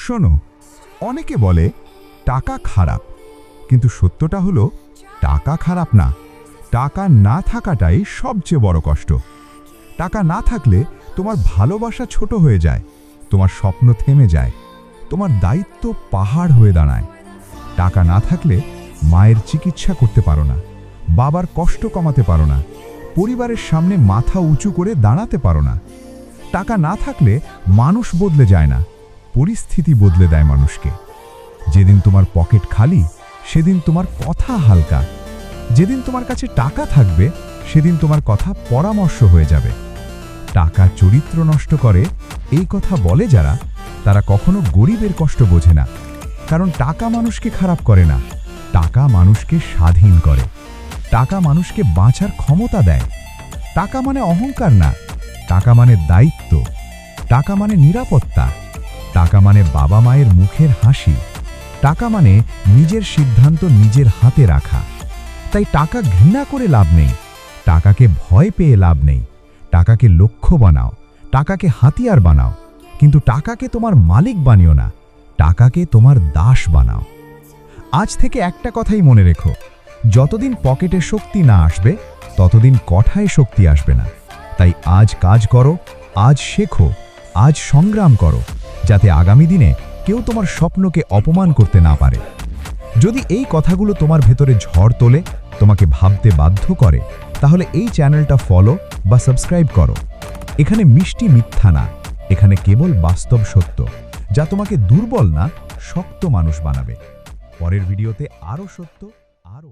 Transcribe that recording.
শোনো, অনেকে বলে টাকা খারাপ, কিন্তু সত্যটা হলো টাকা খারাপ না, টাকা না থাকাটাই সবচেয়ে বড় কষ্ট। টাকা না থাকলে তোমার ভালোবাসা ছোট হয়ে যায়, তোমার স্বপ্ন থেমে যায়, তোমার দায়িত্ব পাহাড় হয়ে দাঁড়ায়। টাকা না থাকলে মায়ের চিকিৎসা করতে পারো না, বাবার কষ্ট কমাতে পারো না, পরিবারের সামনে মাথা উঁচু করে দাঁড়াতে পারো না। টাকা না থাকলে মানুষ বদলে যায় না, পরিস্থিতি বদলে দেয় মানুষকে। যেদিন তোমার পকেট খালি, সেদিন তোমার কথা হালকা। যেদিন তোমার কাছে টাকা থাকবে, সেদিন তোমার কথা পরামর্শ হয়ে যাবে। টাকা চরিত্র নষ্ট করে, এই কথা বলে যারা, তারা কখনো গরিবের কষ্ট বোঝে না। কারণ টাকা মানুষকে খারাপ করে না, টাকা মানুষকে স্বাধীন করে। টাকা মানুষকে বাঁচার ক্ষমতা দেয়। টাকা মানে অহংকার না, টাকা মানে দায়িত্ব। টাকা মানে নিরাপত্তা। টাকা মানে বাবা মায়ের মুখের হাসি। টাকা মানে নিজের সিদ্ধান্ত নিজের হাতে রাখা। তাই টাকা ঘৃণা করে লাভ নেই, টাকাকে ভয় পেয়ে লাভ নেই। টাকাকে লক্ষ্য বানাও, টাকাকে হাতিয়ার বানাও, কিন্তু টাকাকে তোমার মালিক বানিও না, টাকাকে তোমার দাস বানাও। আজ থেকে একটা কথাই মনে রেখো, যতদিন পকেটে শক্তি না আসবে, ততদিন কথায় শক্তি আসবে না। তাই আজ কাজ করো, আজ শেখো, আজ সংগ্রাম করো, যাতে আগামী দিনে কেউ তোমার স্বপ্নকে অপমান করতে না পারে। যদি এই কথাগুলো তোমার ভেতরে ঝড় তোলে, তোমাকে ভাবতে বাধ্য করে, তাহলে এই চ্যানেলটা ফলো বা সাবস্ক্রাইব করো। এখানে মিষ্টি মিথ্যা না, এখানে কেবল বাস্তব সত্য, যা তোমাকে দুর্বল না, শক্ত মানুষ বানাবে। পরের ভিডিওতে আরও সত্য, আরও